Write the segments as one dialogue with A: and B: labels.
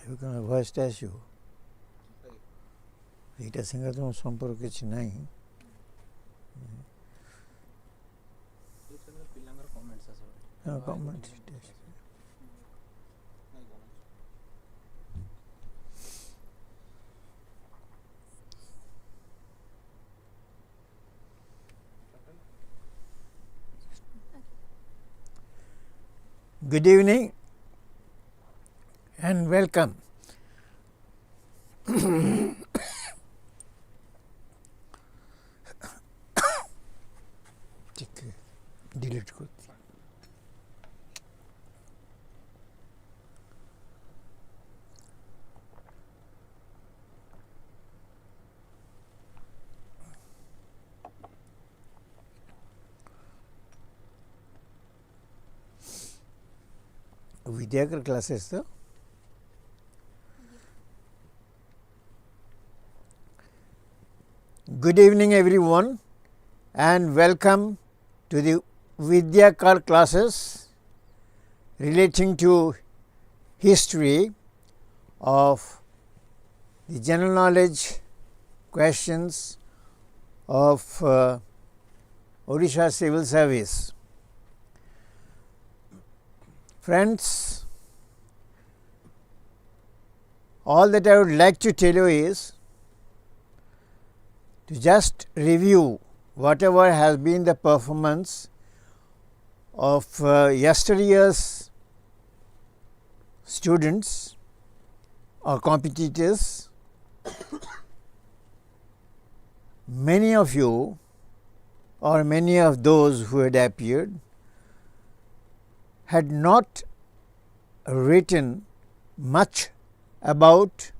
A: ভয়েসটা আসিব এইটা সঙ্গে তো সম্পর্ক কিছু নাই comments Good evening and welcome. Delete করতে विद्याकर क्लासेस तो Good evening everyone and welcome to the Vidyakar classes relating to history of the general knowledge questions of Odisha Civil Service. Friends, all that I would like to tell you is to just review whatever has been the performance of yesteryear's students or competitors. Many of you or many of those who had appeared had not written much about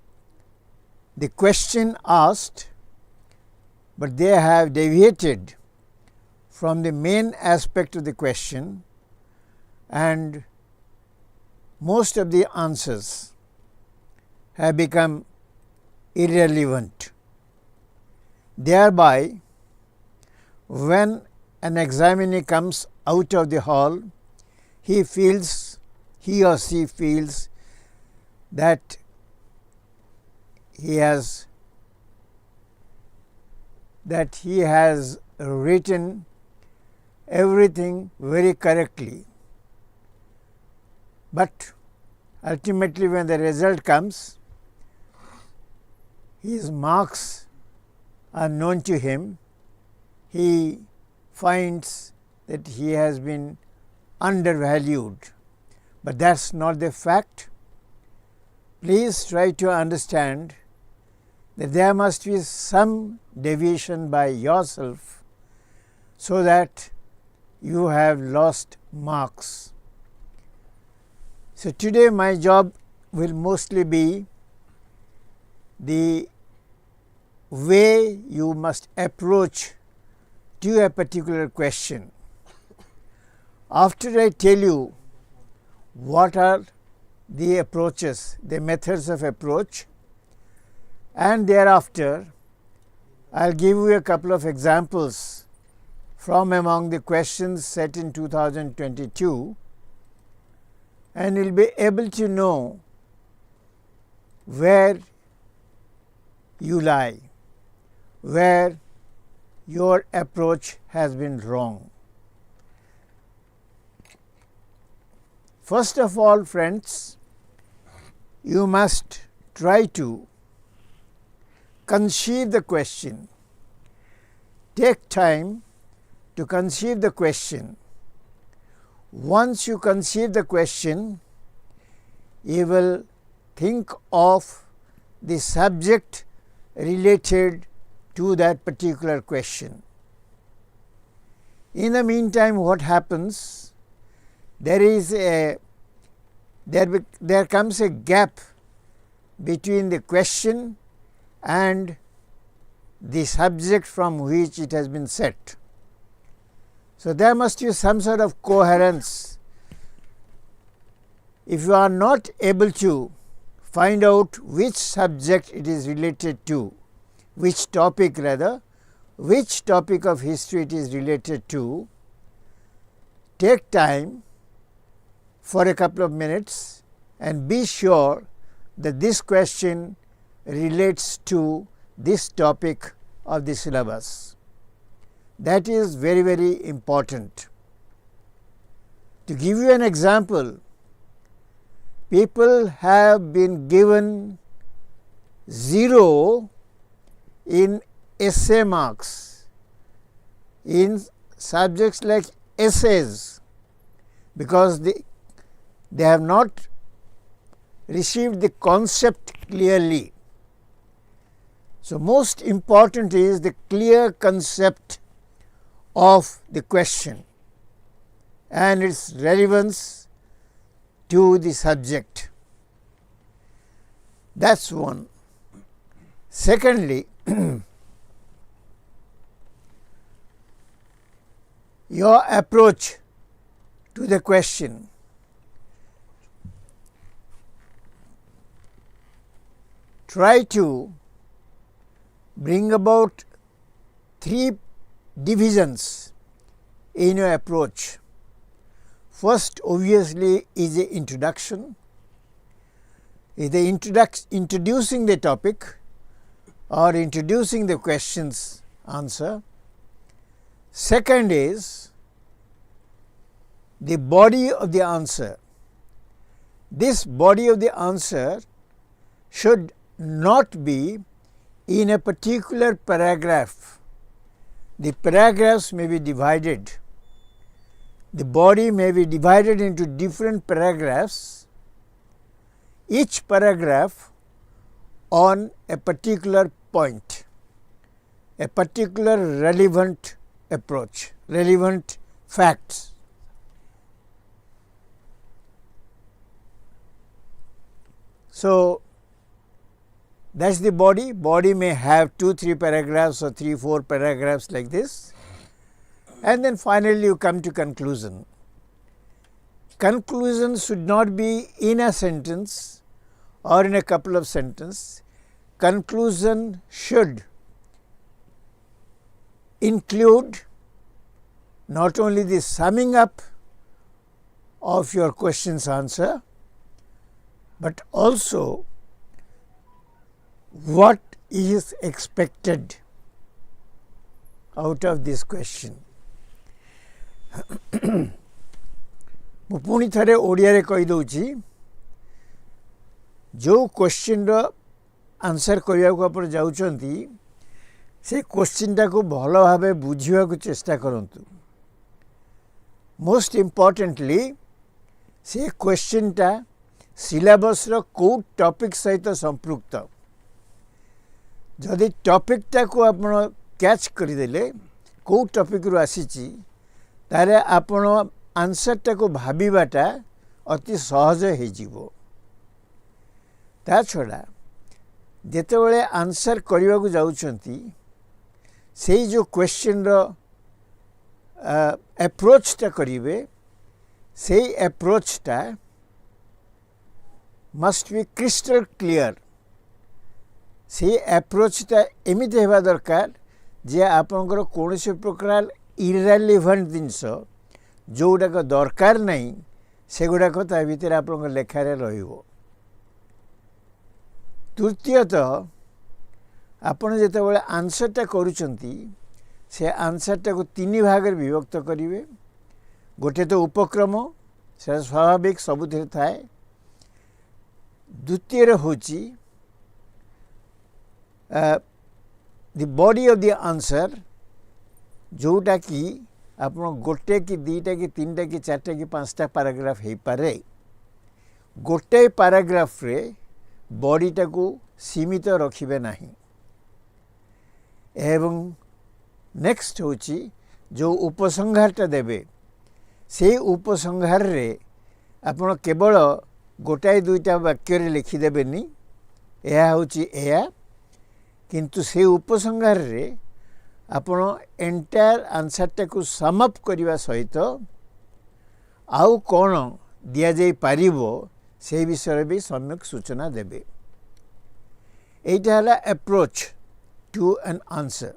A: the question asked, but they have deviated from the main aspect of the question and most of the answers have become irrelevant. Thereby, when an examinee comes out of the hall, he or she feels that he has written everything very correctly, but ultimately when the result comes, his marks are known to him. He finds that he has been undervalued, but that is not the fact. Please try to understand that there must be some deviation by yourself, so that you have lost marks. So, today my job will mostly be the way you must approach to a particular question. After I tell you what are the approaches, the methods of approach, and thereafter I will give you a couple of examples from among the questions set in 2022, and you will be able to know where you lie, where your approach has been wrong. First of all, friends, you must try to conceive the question. Take time to conceive the question. Once you conceive the question, you will think of the subject related to that particular question. In the meantime, what happens? There comes a gap between the question and the subject from which it has been set. So, there must be some sort of coherence. If you are not able to find out which subject it is related to, which topic of history it is related to, take time for a couple of minutes and be sure that this question relates to this topic of the syllabus. That is very, very important. To give you an example, people have been given 0 in essay marks in subjects like essays because they have not received the concept clearly. So, most important is the clear concept of the question and its relevance to the subject. That is one. Secondly, your approach to the question. Try to bring about 3 divisions in your approach. First, obviously, is the introduction. Is the introducing the topic or introducing the question's answer. Second is the body of the answer. This body of the answer should not be in a particular paragraph. The paragraphs may be divided. The body may be divided into different paragraphs, each paragraph on a particular point, a particular relevant approach, relevant facts. So, that is the body. Body may have 2-3 paragraphs or 3-4 paragraphs like this, and then finally you come to conclusion. Conclusion should not be in a sentence or in a couple of sentences. Conclusion should include not only the summing up of your question's answer, but also what is expected out of this question. ମୁଁ पुणी थरे ओडिया रे कहि दउची जो question रो answer करिया को आपण जाउचंती से क्वेश्चन टा को भलो भाबे बुझिया को चेष्टा करंतु. मोस्ट इम्पोर्टेंटली से क्वेश्चन टा सिलेबस रो को टॉपिक सहित संपृक्त. जदि टॉपिक टा को आपण कैच करि देले को टॉपिक रो आसीची तारे आपण आंसर टा को भाबीबाटा अति सहज हे जीवो. ता छडा जेते बेले आंसर करिवा को जाउचंती सेही जो क्वेश्चन रो अप्रोच टा करिवे सेही अप्रोच टा मस्ट बी क्रिस्टल क्लियर. से अप्रोच टा एमिति हेबा दरकार जे आपनकर कोनोसी प्रकार इरेलेवेंट जिनस जोटा को दरकार नहीं से गुड़ाक ता भीतर आप लेखार रहिबो. तृतीयतः आपण जेतेबेले आंसरटा करूचंती से आंसरटा को 3 भाग विभक्त करिवे. गोटे तो उपक्रम से स्वाभाविक सबुथिरे थाए. द्वितीय होची the body of the answer जोटा कि आप गोटे कि 2टा कि 3टा कि 4टा कि 5टा पैराग्राफ हो पारे. गोटे पैराग्राफ रे बॉडीटा को सीमित रखिबे नहीं. एवं नेक्स्ट होची जो उपसंहारटा देबे से उपसंहार रे आपण केवल गोटाए 2टा वाक्य रे लिखि देबेनी एहा होची एहा, किंतु से उपसंहार रे आपण एंटायर आंसरटा को सम अप करबा सहित आउ कोन दिया जाई पारिबो से विषय भी सम्यक सूचना देबे. एटा हला अप्रोच टू एन आंसर.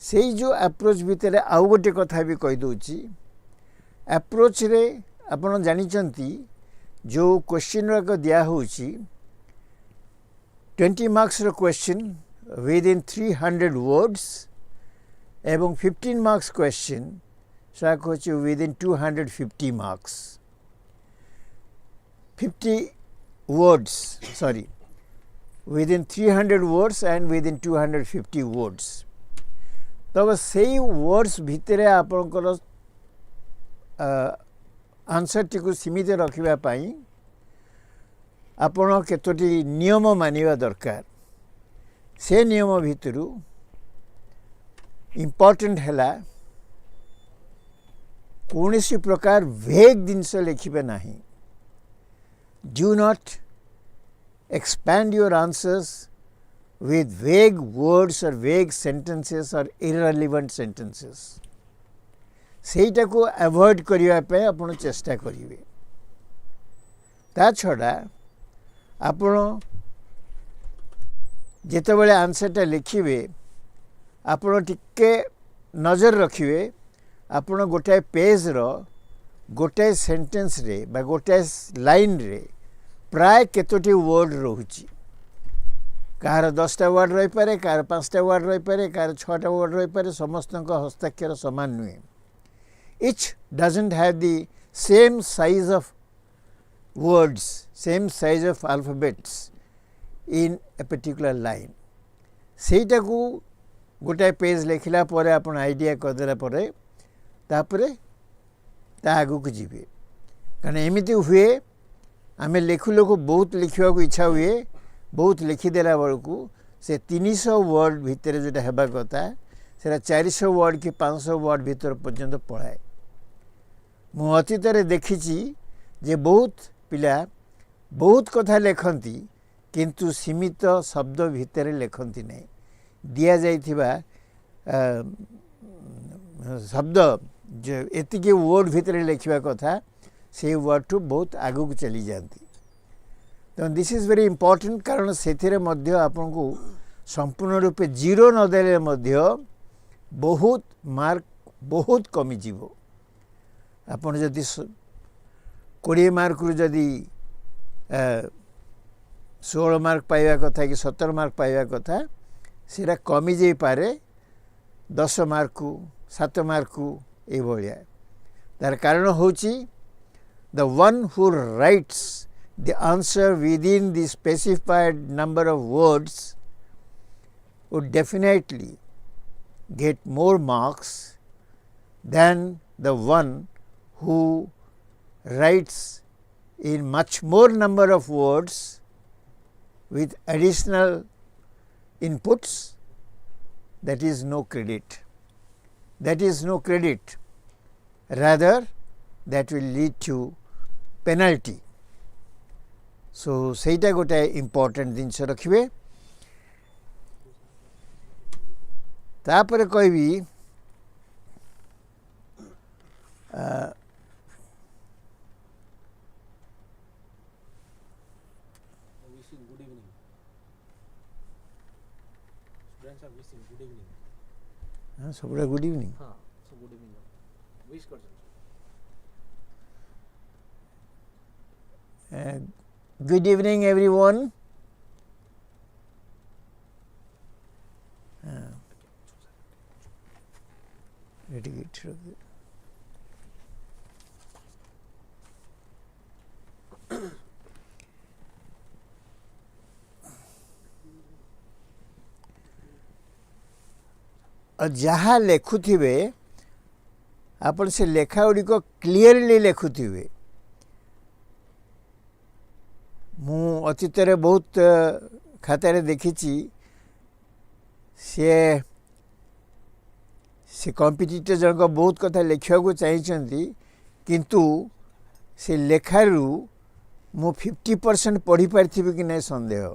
A: से जो अप्रोच भितर आउ गोटे कथा भी कहि दोची. अप्रोच रे आपण जानिचंती जो क्वेश्चन रो दिया होची 20 marks रो question within 300 words एवं 15 marks question साक होची within 250 marks 50 words sorry within 300 words and within 250 words तब सेही वर्ड्स भितरे आपनकर आंसर टी को सीमित रखिबा पई आपण केतोटी नियम मानिबा दरकार से नियम भितरु इम्पोर्टेंट हैला कोनोसी प्रकार वेग जिनस लिखिबे नाही do not expand your answers with vague words or vague sentences or irrelevant sentences सेटा को अवॉइड करिया पे आपण चेष्टा करिवे ता छडा आपण जेते बेले आंसरटा लिखिबे आपण टिके नजर रखिवे आपण गोटे पेज रो गोटे सेंटेंस रे बा गोटे लाइन रे प्राय केतोटी वर्ड रहुची कार 10टा वर्ड रही पारे कार 5टा वर्ड रही पारे कार 6टा वर्ड रही पारे समस्त हस्ताक्षर समान नुहे each doesn't have the same size of words same size of alphabets in a particular line सेटा को गोटे पेज लिखला परे आपण आईडिया कर देला परे तापरे ता आगु को जीवे कारण एमिति हुए आमे लेखु लोक बहुत लिखिया को इच्छा हुए बहुत लिखि देला बळकू से 300 वर्ड भितर जोटा हेबा कथा सेरा 400 वर्ड कि 500 वर्ड भितर पर्यंत पळाए मु अतीत रे देखिछि जे बहुत पिला बहुत कथा लेखंती किंतु सीमित शब्द भितर लेखंती नै दिया जाइथिबा शब्द जो एतिके वर्ड भितर लिखिबा कथा से वर्ड टू बहुत आगु को चली जाती तो दिस इज वेरी इंपोर्टेंट कारण सेथिरे मध्य आपन को संपूर्ण रूपे जीरो न देले मध्य बहुत मार्क बहुत कमी जीवो आपन जदि 20 मार्क रु जदि 16 मार्क पाइबा कथा कि 17 मार्क पाइबा कथा सेरा कमी जे पारे 10 मार्क को 7 मार्क को ए भलिया तार कारण होची the one who writes the answer within the specified number of words would definitely get more marks than the one who writes in much more number of words with additional inputs. That is no credit. That is no credit. Rather, that will lead to penalty. So, सेटा गोटे important जिनस रखिबे तापर कहबी सबुरा good evening
B: हाँ so good evening wish कर
A: good evening everyone ready it जहाँ लेखुथिबे आपण से लेखा गुड़ी को क्लियरली लेखुथिबे मु अतीत रे बहुत खातार देखी से कॉम्पिटिटर जन को बहुत कथा लिखा को चाहिए किंतु से लेखारू मु 50% पढ़ी पार्थि कि नहीं संदेह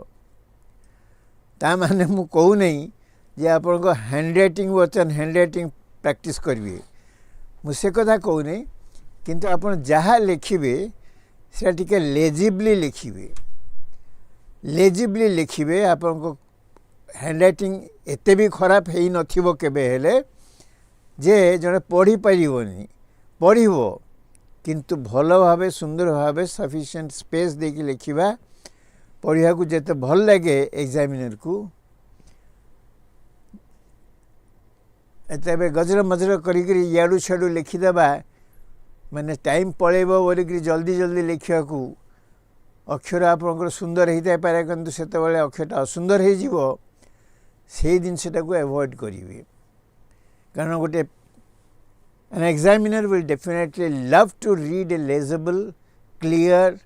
A: ता माने मु कहू नहीं जे आपण को हैंडराइटिंग वर्तन हैंडराइटिंग प्रैक्टिस करिवे मु से कथा कहू नहीं किंतु आपण जहाँ लिखिबे से टिके लेजिबली लिखिबे आपण को हैंडराइटिंग एते भी खराब हेई नथिबो केबे हेले जे जने पढ़ी परिबोनी पढ़िबो किंतु भल भावे सुंदर भावे सफिशिएंट स्पेस देकी लिखिबा पढ़िया को जेते भल लगे एग्जामिनर को एते गजर मजर करी याडू छाडू लिखिदेबा माने टाइम पळेबो बोलिक जल्दी जल्दी लिखिया को अक्षर आपनकर सुंदर होता पारे किंतु सेते बेले अक्षरटा असुंदर हो जीवो से जिनसटा को अवॉइड करिवे कारण गोटे an examiner will definitely love to read a legible clear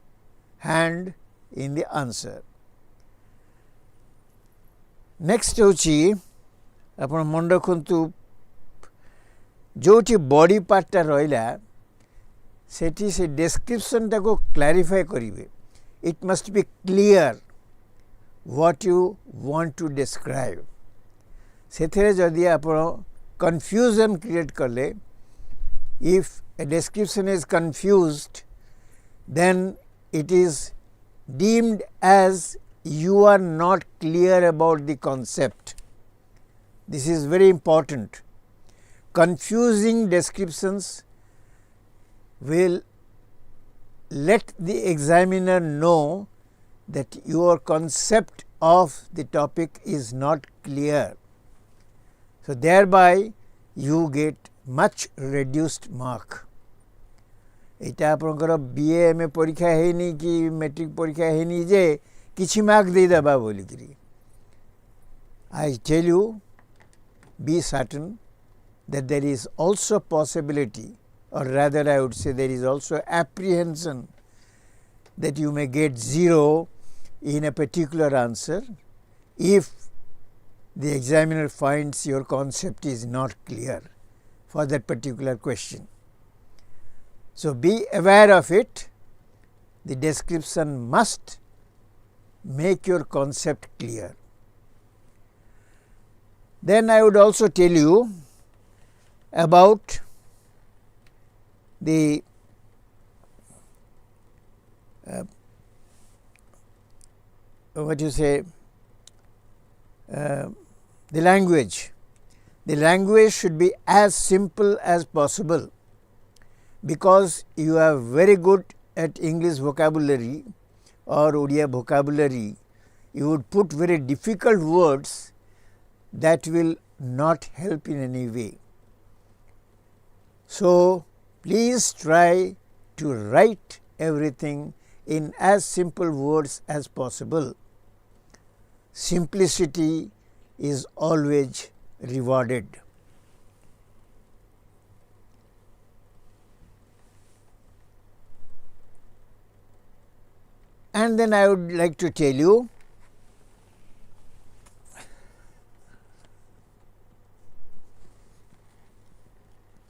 A: hand in the answer. Next होची आपण मन रखंतु जोटी बॉडी पार्टटा रहिला सेठी से डिस्क्रिप्शन टा को क्लैरिफाई करिवे it must be clear what you want to describe सेथरे जदि आपण confusion create करले if a description is confused then it is deemed as you are not clear about the concept. This is very important. Confusing descriptions will let the examiner know that your concept of the topic is not clear. So, thereby you get much reduced mark. एटा आपनकर BA MA परीक्षा हेनी कि matric परीक्षा हेनी जे किछि mark दे देबा बोली करी. I tell you, be certain that there is also possibility, or rather I would say there is also apprehension that you may get 0 in a particular answer if the examiner finds your concept is not clear for that particular question. So, be aware of it. The description must make your concept clear. Then I would also tell you about the what you say the language. The language should be as simple as possible because you are very good at English vocabulary or Odia vocabulary. You would put very difficult words that will not help in any way. So, please try to write everything in as simple words as possible. Simplicity is always rewarded. And then I would like to tell you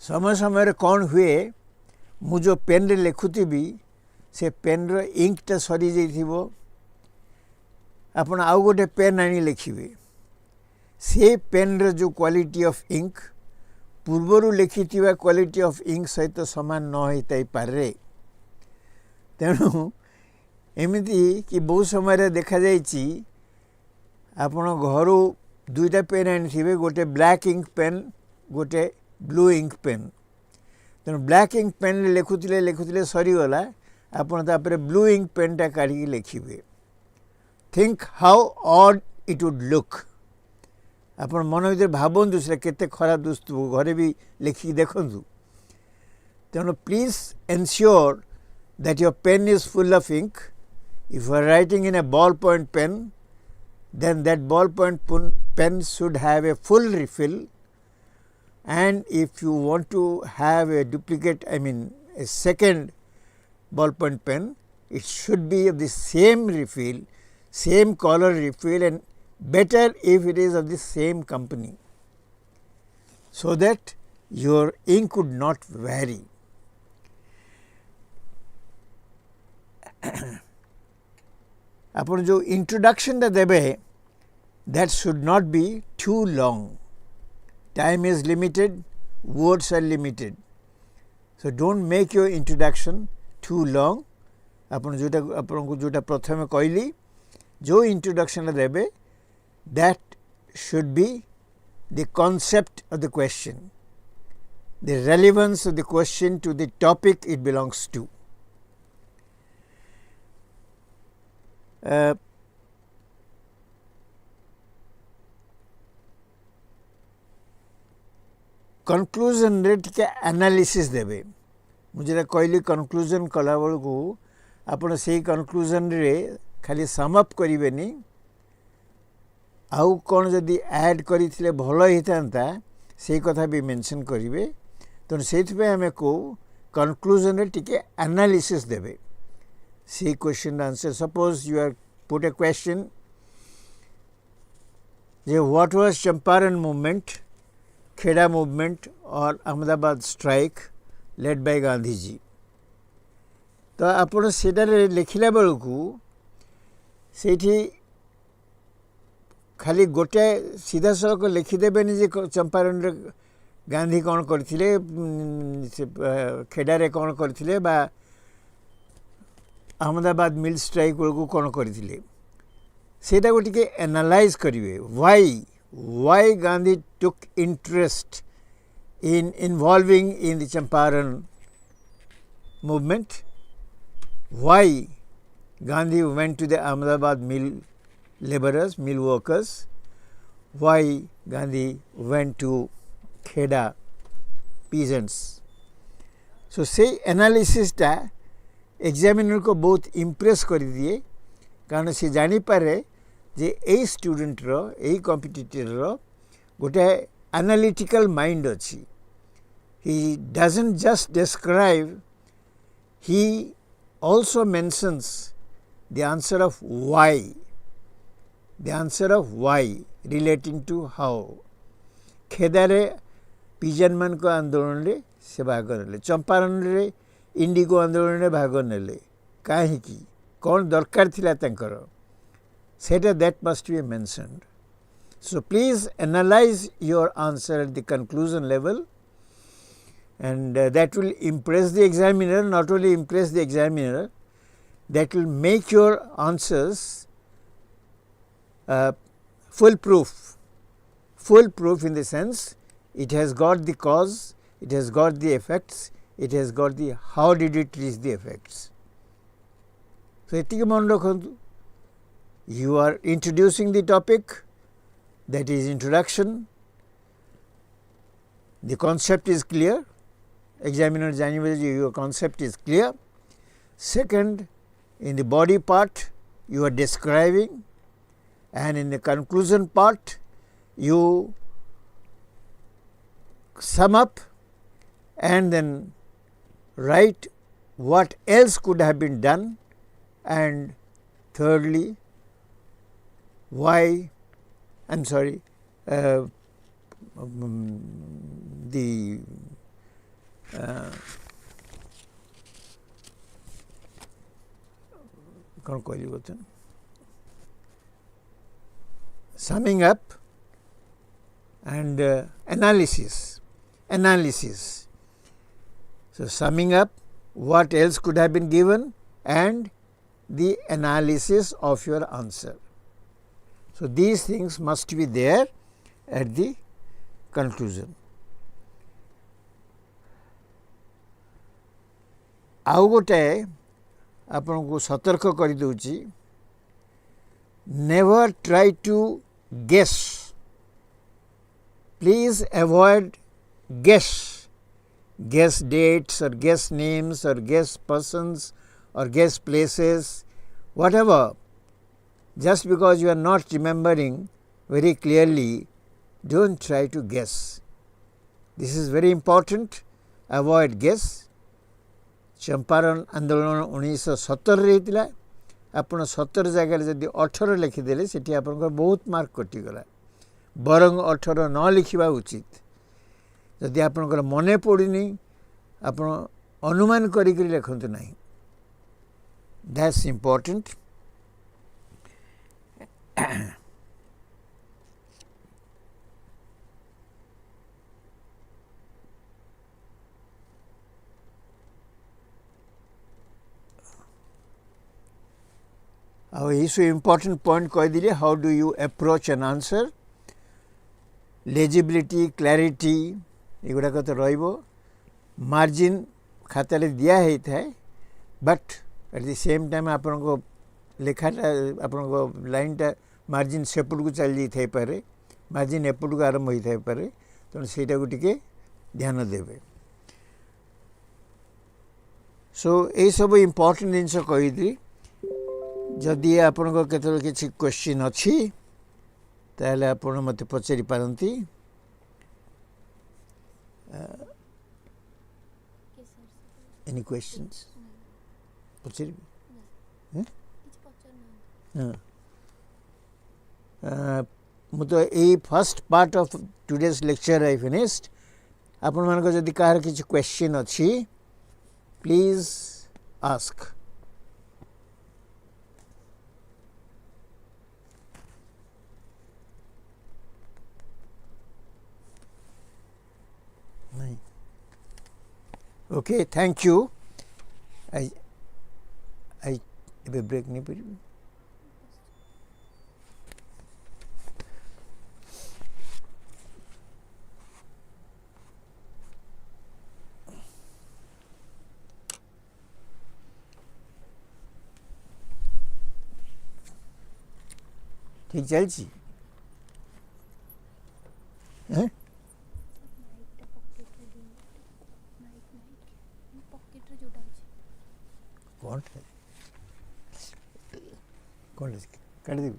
A: समय समय कौन हुए मु जो pen रे लिखुथिबी से pen रो इंकटा सरी जाइथिबो आपण आउ गोटे पेन आनी लिखिबे से पेन रो जो क्वालिटी ऑफ इंक पूर्वरु लिखिथिबा क्वालिटी ऑफ इंक सहित समान न होइतै पारे तेणु एमिति कि बहुत समय देखा जाइछि आपण घरु दुईटा पेन आनिथिबे गोटे ब्लैक इंक पेन गोटे ब्लू इंक पेन तेणु ब्लैक इंक पेन लिखुले लिखुले सरीगला आपड़ तापर ब्लू इंक पेनटा काढ़ी लिखिबे think how odd it would look आपण मन भीतर भावतु से केते खराब दुस्तु घरे भी लिखिक देखंतु तेणु please ensure that your pen is full of ink if you are writing in a ball point pen then that ball point pen should have a full refill. And if you want to have a duplicate, I mean a second ballpoint pen, it should be of the same refill, same color refill, and better if it is of the same company, so that your ink would not vary. अपन जो introduction देबे that should not be too long. Time is limited, words are limited. So, don't make your introduction too long. अपन को जोटा प्रथम कहली जो introduction देबे that should be the concept of the question, the relevance of the question to the topic it belongs to. Conclusion रे टिके analysis देबे मुझे कहली कनक्लूजन कला बेलू आपण से कनक्लूजन रे खाली सम अप करेनि आउ कौन जदि ऐड करथिले भलो हितांता से कथा भी मेंशन करिवे तो सेथि आम को कनक्लूजन रे टिके एनालिसिस देबे सी question answer suppose you are put a question जे what was Champaran movement Kheda movement और Ahmedabad strike led by Gandhi ji तो आपण सेटारे लिखिला बेलू सेठी खाली गोटे सीधा सड़क लिखिदेवेनि जे चंपारण रे गांधी कौन करथिले खेड़ारे कौन करथिले बा अहमदाबाद मिल स्ट्राइक बेलू कौन करथिले सेटा को टिके एनालाइज करिवे why Gandhi took interest in involving in the Champaran movement, why Gandhi went to the Ahmedabad mill laborers, mill workers, why Gandhi went to Kheda peasants. So say analysis टा examiner को बहुत impress कर दिए कारण से जानी पारे जे a student row A competitor रो गोटे एनालिटिकल माइंड अच्छी he doesn't just describe, he also mentions the answer of why relating to how. खेदारे पिजन मन को आंदोलन रे से भाग नेले, चंपारण रे इंडिगो आंदोलन रे भाग नेले काहे की कौन दरकार थिला तंकर सेटा that must be mentioned. So please analyze your answer at the conclusion level, and that will impress the examiner. Not only impress the examiner, that will make your answers foolproof in the sense it has got the cause, it has got the effects, it has got the how did it reach the effects. So etikku मन रखंतु, you are introducing the topic, that is introduction, the concept is clear, examiner janive your concept is clear. Second, in the body part you are describing, and in the conclusion part you sum up and then write what else could have been done, and thirdly why the summing up and analysis. So summing up what else could have been given and the analysis of your answer. So these things must be there at the conclusion. आउ गोटे आपन को सतर्क कर दूची, never try to guess. Please avoid guess dates or guess names or guess persons or guess places, whatever. Just because you are not remembering very clearly, don't try to guess. This is very important. Avoid guess. Champaran आंदोलन 1917 रहीतिला, आपण 17 जगह जदि 18 लिखिदेले सेठी आपनकर बहुत mark कटिगला, बरंग 18 न लिखिबा उचित. जदि आपनकर मने पड़िनी आपण अनुमान करी लिखंतु नहीं. That's important. Our issue important point कह दिले, how do you approach an answer, legibility, clarity एगुड़ा तो रहिबो, margin खाताले दिया है था, but at the same time आपन को लेखाटा आपन को लाइनटा मार्जिन सेपट को चल जाई थाई पारे, मार्जिन एपट को आरंभ होई थाई पारे, तो सेटा को टिके ध्यान देवे सो यही सब इम्पोर्टेंट जिनस कहीदी जदि आपण को केतल किसी क्वेश्चन अच्छी ताहले आपण मते पचारि पारंती एनी क्वेश्चंस पचारि मु तो यही first part of today's lecture I finished आपण मान को जदि कहार किसी क्वेश्चन अच्छी प्लीज आस्क नहीं okay thank you I I break नहीं पड़ी ठीक चलछि हैं कौन है कौन है काट दी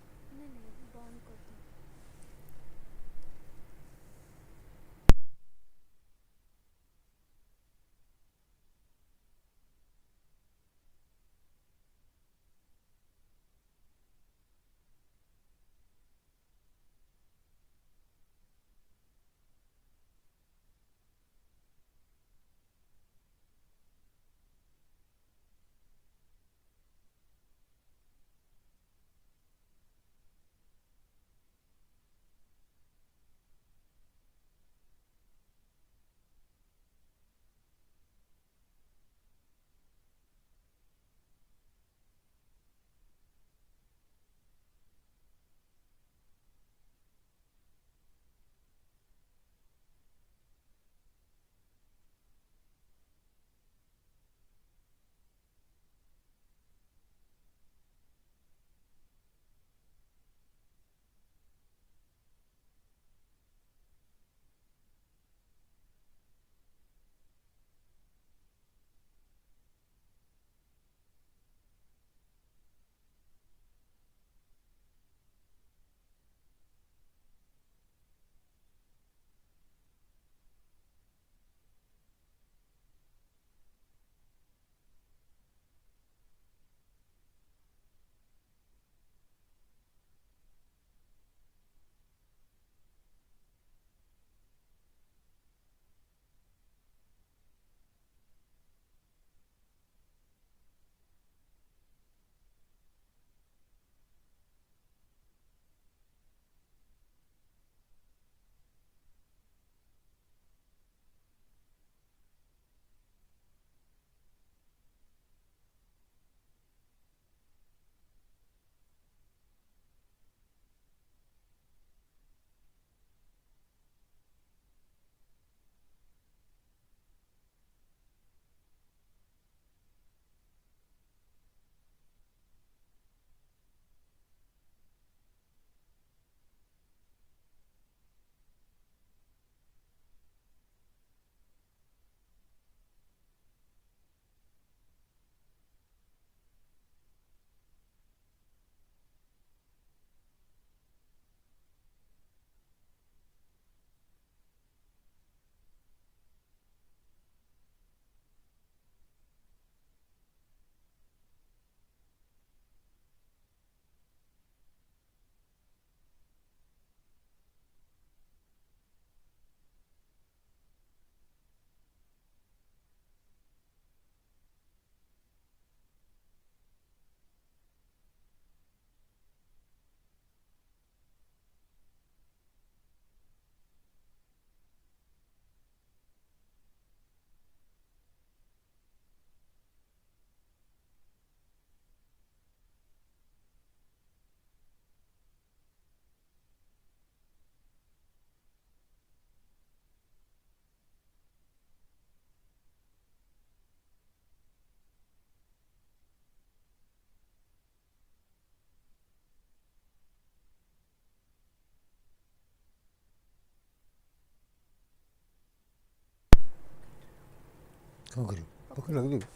A: କ'ଣ କରିବି ପକେଇ ରଖିଦେବି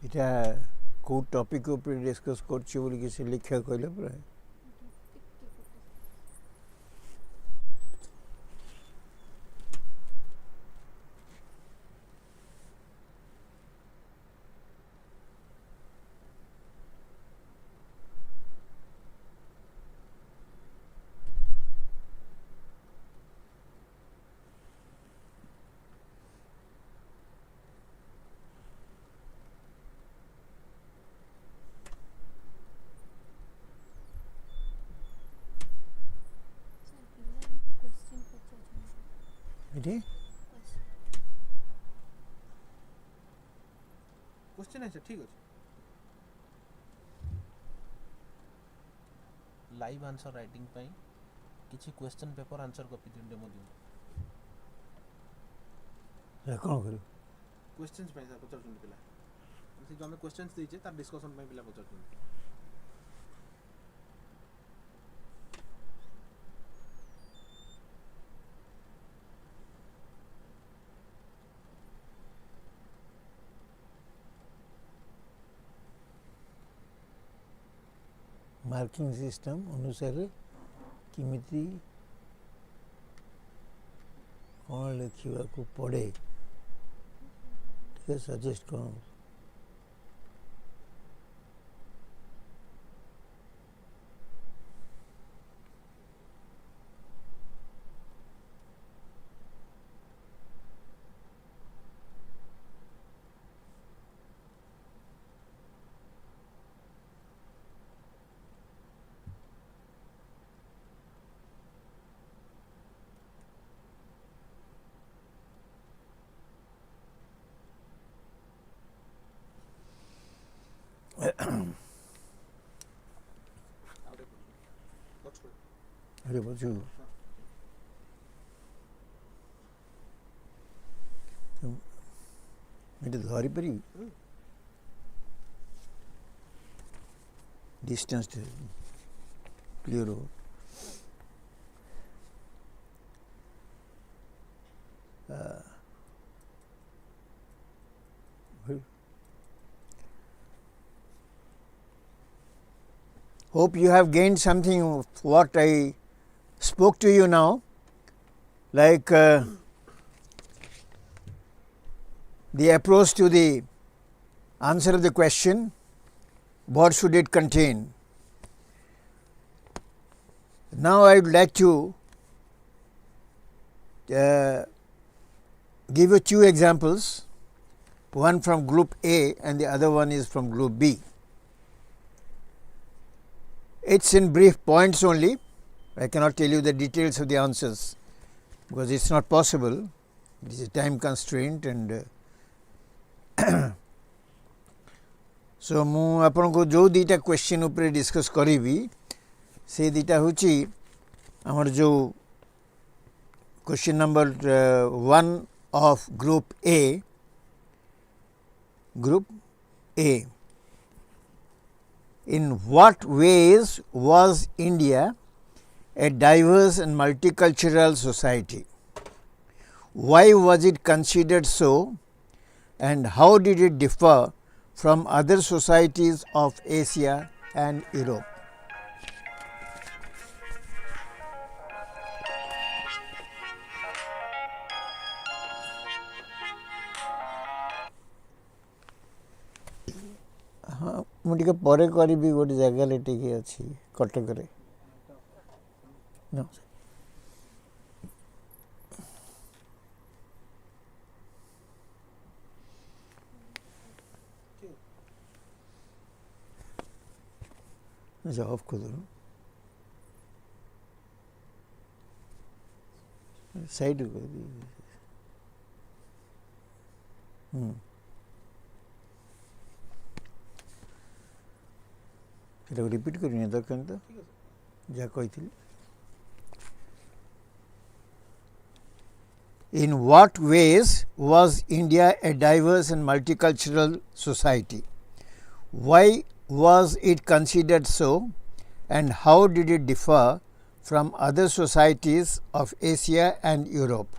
A: এটা କେଉଁ ଟପିକ୍ ଉପରେ ଡିସ୍କସ୍ କରୁଛି ବୋଲି କିଛି ଲେଖିବାକୁ କହିଲେ ପୁରା ଏଠି
B: क्वेश्चन है ठीक अच्छे लाइव आंसर राइटिंग पाई किसी क्वेश्चन पेपर आंसर कॉपी दिन डेमो दिन
A: କ'ଣ କରିବୁ
B: क्वेश्चंस पाई सर पचार चुन पिला से जो हमें क्वेश्चंस देइछे तार डिस्कशन पाई पिला पचार चुन
A: ମାର୍କିଂ ସିଷ୍ଟମ୍ ଅନୁସାରେ କେମିତି କ'ଣ ଲେଖିବାକୁ ପଡ଼େ ଟିକେ ସଜେଷ୍ଟ କରନ୍ତୁ अरे बच्चू ଏଠି ଧରିପାରିବି ଡିଷ୍ଟାନ୍ସ କ୍ଲିୟର ହବ Hope you have gained something of what I spoke to you now, like the approach to the answer of the question, what should it contain. Now I would like to give you two examples, one from group A and the other one is from group B. It is in brief points only. I cannot tell you the details of the answers because it is not possible. It is a time constraint and so ମୁଁ ଆପଣଙ୍କୁ जो दुईटा question उपरे discuss करिवि से दुईटा होची हमर जो question number 1 of group A. In what ways was India a diverse and multicultural society? Why was it considered so, and how did it differ from other societies of Asia and Europe? हाँ मुझे परे करी गोटे जगह T अच्छी कटक अच्छा of कर दो साइड कर दी এটা রিপিট করি না দরকার তো যা কইଥିଲି In what ways was India a diverse and multicultural society? Why was it considered so, and how did it differ from other societies of Asia and Europe?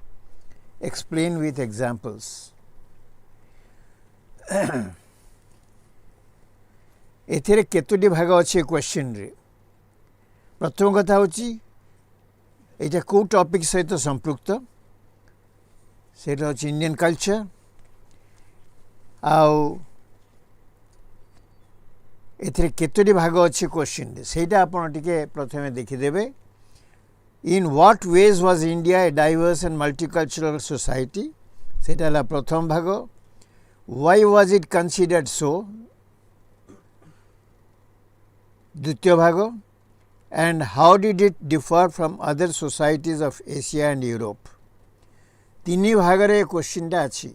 A: Explain with examples. एथिरे केतोटी भाग अच्छे question रे प्रथम कथा होची एटा को topic सहित संपृक्त सेटा होची इंडियन कल्चर आउ एथिरे केतोटी भाग अच्छे क्वेश्चन रे सेटा आपण टिके प्रथमे देखि देबे. In what ways was India a diverse and multicultural society? सेटा ला प्रथम भाग. Why was it considered so? द्वितीय भाग. And how did it differ from other societies of Asia and Europe? तीन भाग रे क्वेश्चन टा अछि.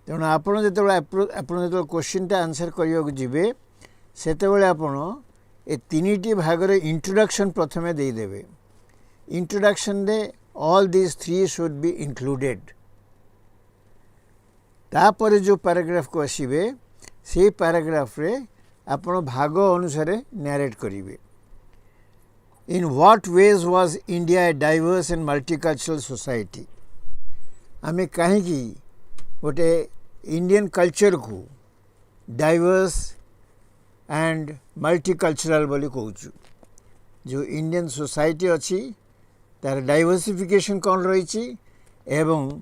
A: तेणु आपण जेतबेले क्वेश्चन टा आंसर करियो जिबे सेतेबेले आपण ए तीनटी भाग रे इंट्रोडक्शन प्रथमे देई देबे. Introduction they all these three should be included. तापर जो पैराग्राफ को आसीबे से पैराग्राफ रे आपण भाग अनुसार नैरेट करिवे. In what ways was India a diverse and multicultural society? आमे काहे कि गोटे इंडियन कल्चर को डाइवर्स एंड मल्टीकल्चरल बोली कहूँ. जो इंडियन सोसाइटी अच्छी तार डाइवर्सिफिकेशन कौन रही एवं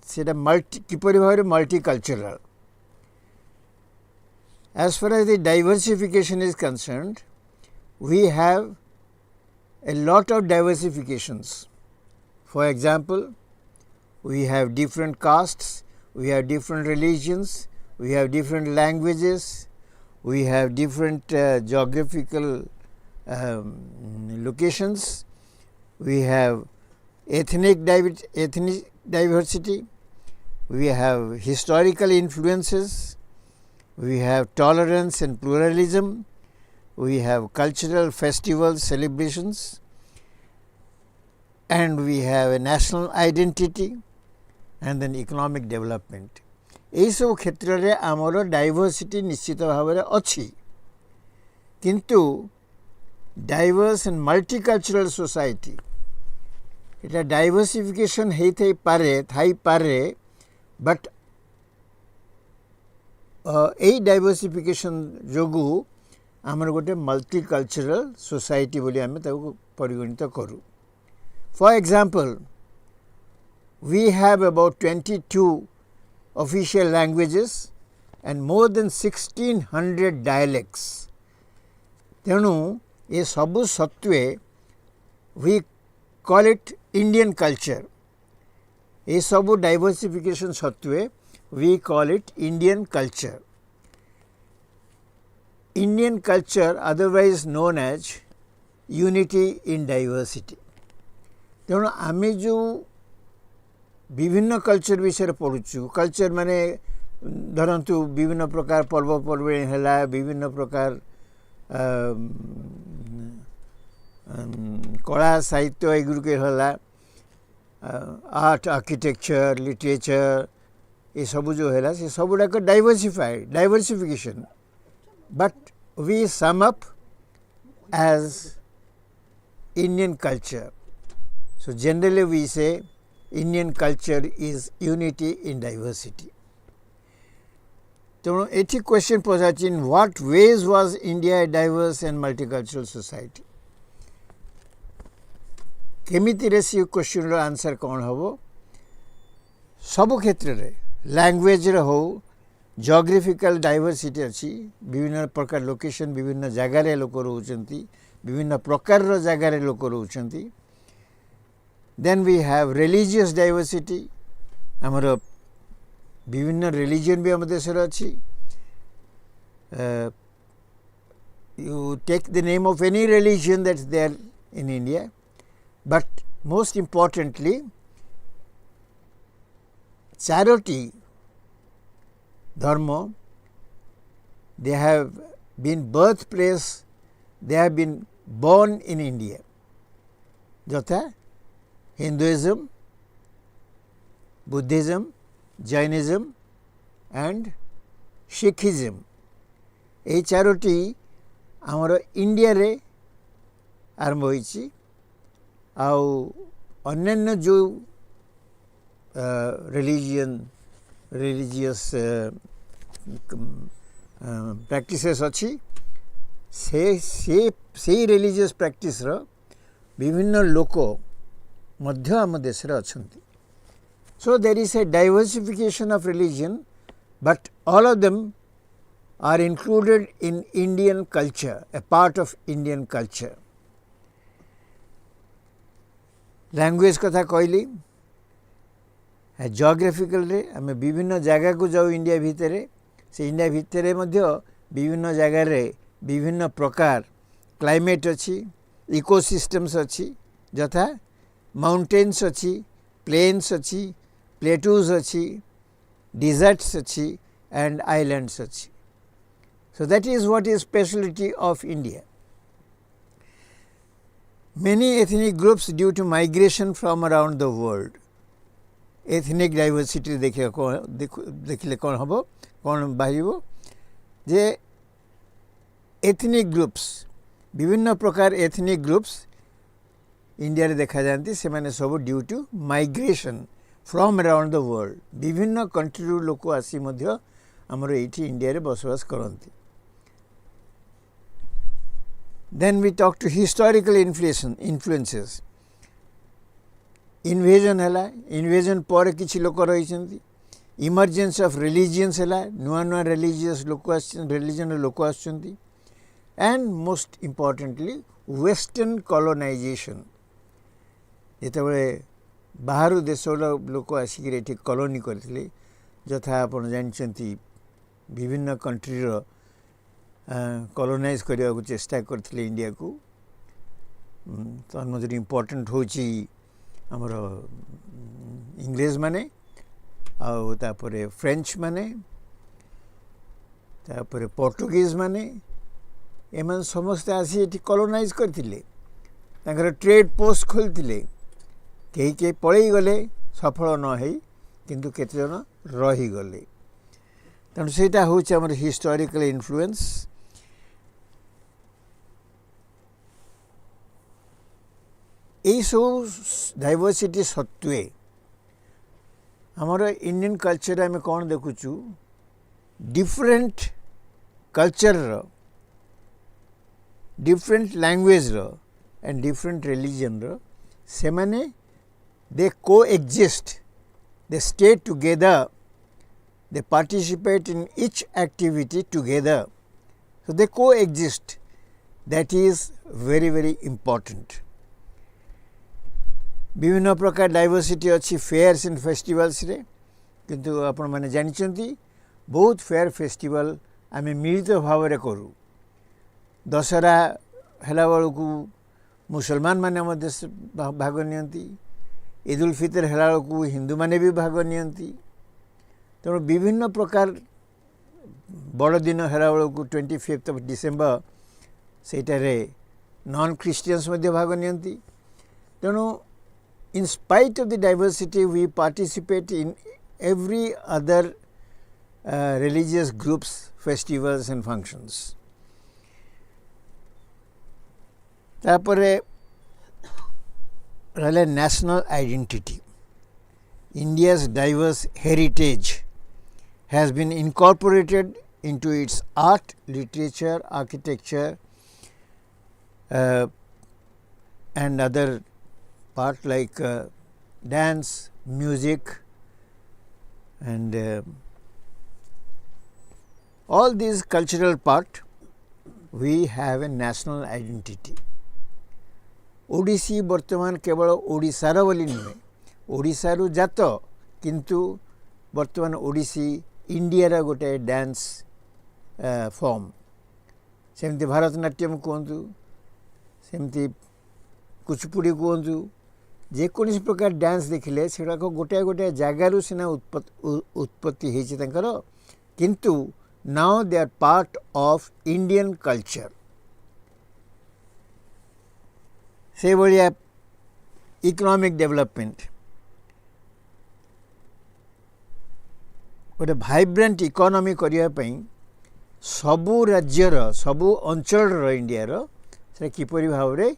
A: सेटा मल्टी किपरि भाव multicultural. As far as the diversification is concerned, we have a lot of diversifications. For example, we have different castes, we have different religions, we have different languages, we have different geographical locations, we have ethnic diversity, we have historical influences, we have tolerance and pluralism, we have cultural festivals, celebrations, and we have a national identity and then economic development. एई सब क्षेत्र रे आमर diversity निश्चित भाव में अच्छी, किंतु diverse and multicultural society Etah diversification हेई पारे बट एई डाइवर्सिफिकेशन जोगु आमर गोटे मल्टीकल्चरल सोसाइटी बोली आमे ताको परिगणित करू. For example, we have about 22 official languages and more than 1600 dialects. तेणु ये सबु सत्वे we call it Indian culture. ये सबु diversification सत्वे we call it Indian culture. Indian culture, otherwise known as unity in diversity. तेणु आमे जो विभिन्न कल्चर विषय पढ़ुचु, कल्चर माने धरतु विभिन्न प्रकार पर्वपर्वाणी है, विभिन्न प्रकार कला साहित्य एगुड़े है, आर्ट आर्किटेक्चर लिटरेचर ये सब जो है से सब गुड़ाक diversification, but we sum up as Indian culture. So generally we say Indian culture is unity in diversity. So, एठी क्वेश्चन पचाच, in what ways was India a diverse and multicultural society? केमिति रे से क्वेश्चन रो answer कौन हबो? सब क्षेत्र रे लैंग्वेज रे हो, जियोग्राफिकल डाइवर्सिटी अच्छी, विभिन्न प्रकार लोकेशन विभिन्न जगह रे लोक रहउचंती, विभिन्न प्रकार रो जगह रे लोक रहउचंती. Then we have religious diversity. आमर विभिन्न रिलीजन भी आम देश अच्छी. You take the name of any religion that is there in India, but most importantly charity dharma, they have been birthplace, they have been born in India. Jotha Hinduism, Buddhism, Jainism and Sikhism. এই চারোটি ଆମର ଇଣ୍ଡିଆରେ ଆରମ୍ଭ ହୋଇଛି ଆଉ ଅନ୍ୟାନ୍ୟ ଯେଉଁ religious practices ଅଛି ସେଇ ରିଲିଜିୟସ୍ ପ୍ରାକ୍ଟିସ୍ର ବିଭିନ୍ନ ଲୋକ ମଧ୍ୟ ଆମ ଦେଶରେ ଅଛନ୍ତି. So there is a diversification of religion, but all of them are included in Indian culture, a part of Indian culture. Language कथा कहली geographical रे आमे विभिन्न जगह को जाऊ इंडिया भितरे से इंडिया भितरे मध्य विभिन्न जगह रे विभिन्न प्रकार क्लाइमेट अच्छी इकोसिस्टम्स अच्छी जथा माउंटेन्स अच्छी प्लेन्स अच्छी प्लेटूज अच्छी डिजर्ट्स अच्छी and islands अच्छी. So that is what is speciality of India. Many ethnic groups due to migration from around the world. Ethnic diversity देखिले कौन हबो कौन बाहिबो जे ethnic groups विभिन्न प्रकार ethnic groups इंडिया रे देखा जानती से माने सब due to migration from around the world विभिन्न कंट्री रू लोक आसी मध्य हमर एठी इंडिया रे बसवास करंती. Then we talk to historical influences. Invasion हैला invasion पर किछि लोक रहिसंती. Emergence of religions हैला नुआ नुआ religious लोक religion लोक आछंती. And most importantly western colonization. जेतबे बाहर देश लोक आसिक एठी कॉलोनी करथिले जथा आपण जानचंती विभिन्न कंट्री रो कॉलोनाइज करने को चेष्टा करथिले इंडिया को. तो मधुर इम्पोर्टेंट होची हमर इंग्लिश माने आउ तापरे फ्रेंच माने तापरे पोर्टुगीज माने एमन समस्त आसी एठी कॉलोनाइज करथिले तांकर ट्रेड पोस्ट खोलथिले केही के पळेई गले सफल न हेई किंतु केते जन रही गले. तण सेटा होची हमर हिस्टोरिकल इन्फ्लुएंस. এই सब डाइवर्सिटी सत्वे हमारा इंडियन कल्चर आम कौन देखुचु different culture different language and different religion से माने they coexist they stay together they participate in each activity together so they coexist that is very very important. विभिन्न प्रकार diversity अच्छी fears and festivals रे किंतु आपण माने जानिचंती बहुत फेयर फेस्टिवल आमे मिलित भाव रे करू. दशहरा हेला बेलू मुसलमान माने मध्य भाग नियंती ईद उल फितर हेला बेलू हिंदू माने भी भाग नियंती. तेणु विभिन्न प्रकार बड़ दिन हेला बेलू 25 ऑफ डिसेंबर सेटारे नॉन क्रिश्चियंस मध्य भाग नियंती. तेणु in spite of the diversity we participate in every other religious groups festivals and functions. तापरे रहले national identity. India's diverse heritage has been incorporated into its art, literature, architecture and other part like dance, music and all these cultural part we have a national identity. Odissi वर्तमान केवल ओडिशार बोली नुहे ओडिशारू जात किंतु वर्तमान ओडिसी इंडिया गोटे डांस फॉर्म सेमती भारतनाट्यम कहतु सेमती कुचिपुड़ी कहतु जेकोसी प्रकार डांस देखिले से गोटे गोटे जगार सीना उत्पत्ति होकर किंतु now they are part of Indian culture. से भाया इकोनॉमिक डेवलपमेंट गोटे भाइब्रेंट इकोनॉमी करिया पई सबु राज्यर सबु अंचल इंडिया से किपरि भाव रे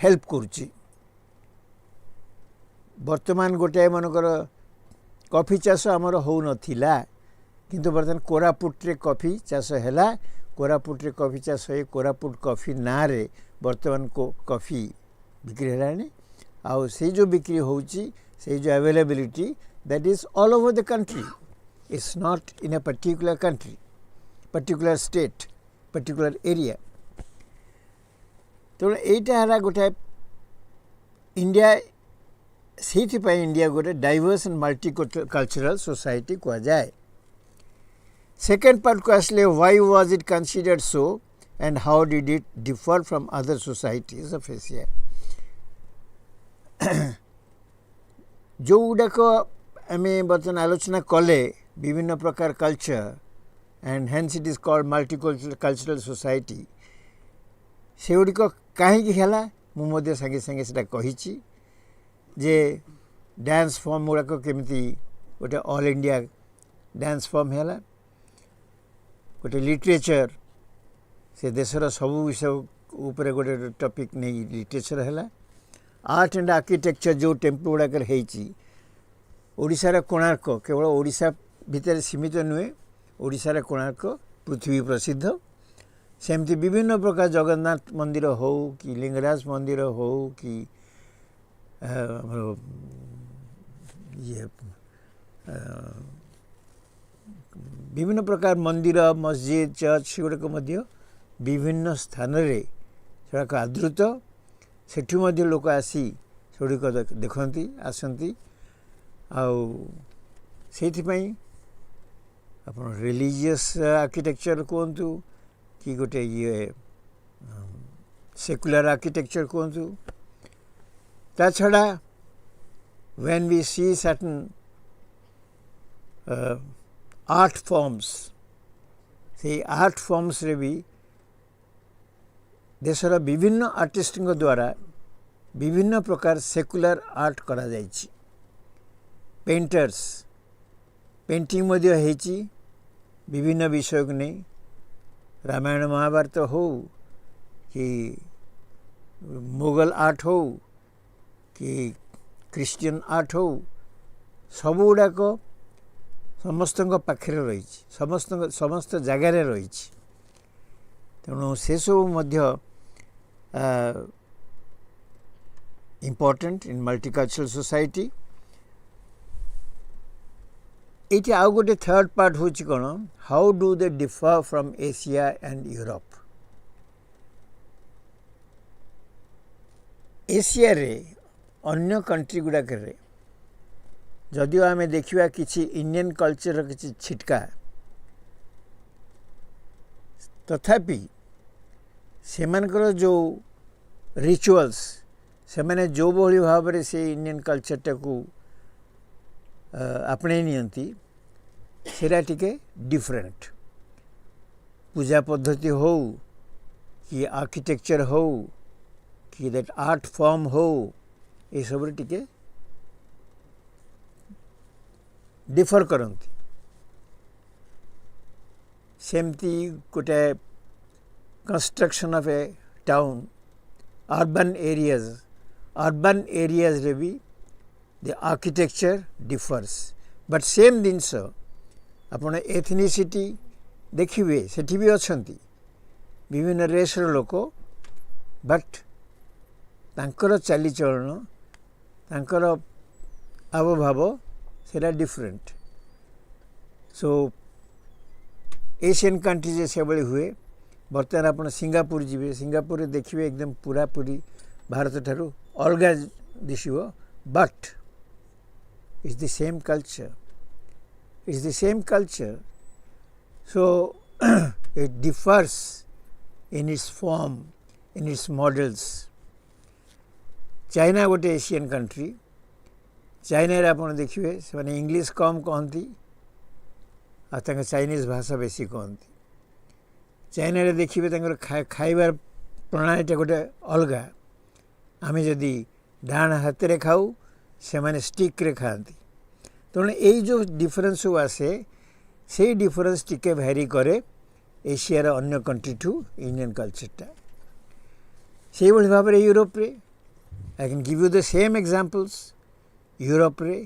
A: हेल्प करुच्ची वर्तमान गोटे मनकर कॉफी चाष आमर हो नथिला किंतु बर्तमान कोरापुट रे कॉफी चाष हैला कोरापुट रे कॉफी चाष होई कोरापुट कॉफी ना रे वर्तमान को कॉफी बिक्री हैलानी आउ से जो बिक्री होउची से जो availability that is all over the country. It's not in a particular country, particular state, particular area. तो एटा हरा गोटे इंडिया सेठी पाई इंडिया गोटे डाइवर्स एंड मल्टीकल्चरल सोसाइटी को जाए सेकंड पार्ट को आसले why was it considered so and how did it differ from other societies of Asia जो गुड़ाक आम बर्तमान आलोचना कले विभिन्न प्रकार culture and hence it is called multicultural society से गुड़िक कहीं है मुझे सागे सागे से कही जे डांस फॉर्म गुड़ाक केमती गोटे ऑल इंडिया डांस फॉर्म है गोटे लिटरेचर से देशर सबू विषय उपरे गोटे टॉपिक नहीं लिटरेचर है आर्ट एंड आर्किटेक्चर जो टेम्पल गुड़ाकर होती ओडिशार कोणार्क केवल ओडिशा भितर सीमित नुहे ओडिशार कोणार्क पृथ्वी प्रसिद्ध सेमती विभिन्न प्रकार जगन्नाथ मंदिर हो कि लिंगराज मंदिर हो कि ये विभिन्न प्रकार मंदिर मस्जिद चर्च गुड़ाक विभिन्न स्थान रे सेगुड़ाक आदृत सेठू लोक आसी सेगुड़िक देखती आसती आईपाई आप रिलीजियस आर्किटेक्चर कहतु कि गोटे ये सेक्युलर आर्किटेक्चर कहतु ता छड़ा when we see certain art forms से आर्ट फॉर्म्स रे भी देशर विभिन्न आर्टिस्ट द्वारा विभिन्न प्रकार सेक्युलर आर्ट करा जायछि पेंटर्स पेंटिंग मध्य हेची विभिन्न विषय को नहीं रामायण महाभारत हो कि मुगल आर्ट हो कि क्रिश्चियन आर्ट हो सब गुड़ाक समस्त पाखे रही समस्त जगार रही तेणु से सब इम्पोर्टेंट इन मल्टीकल्चरल सोसाइटी ये आउ गोटे थर्ड पार्ट हूँ कौन how do they differ from Asia and Europe Asia रे अन्य कंट्री गुड़ाक जदिव आम देखा कि इंडियन कल्चर किसी छिटका तथापि सेमानकर जो रिचुअल्स से मैंने जो भली भाव में से इंडियन कल्चर टाकू आपणे नियंती सेरा टिके डिफरेंट पूजा पद्धति हो कि आर्किटेक्चर हो कि दैट आर्ट फॉर्म हो ये सब टिके डिफर करती सेमती गोटे construction of A town urban areas रे भी the architecture differs but same जिनस आपण एथनिसिटी देखिए सेठी भी अच्छी विभिन्न रेसर लोक बट तांकर चालीचलन तांकर आवभाव सेटा डिफरेंट सो एशियन कंट्रीज से भाई हुए बर्तमान आप सिंगापुर जी सिंगापुर देखिए एकदम पूरा पूरी भारत ठारू अलग दिशो but it's the same culture. It's the same culture. So it differs in its form, in its models. China गोटे एशियन कंट्री चाइना रे आपण देखिए से माने इंग्लिश कम कहती आ चाइनीज भाषा बेसी कहती चाइना रे देखिए खाइबार प्रणालीटा गोटे अलग आम जदि डाण हाथ रे खाऊ से माने स्टिक रे खाती तो तेणु यही जो डिफरेन्स सब आसे से डिफरेन्स टिके भैरी करे एशियार अन्य कंट्री ठू इंडियन कल्चरटा से भाव में यूरोप रे I can give you the same examples Europe रे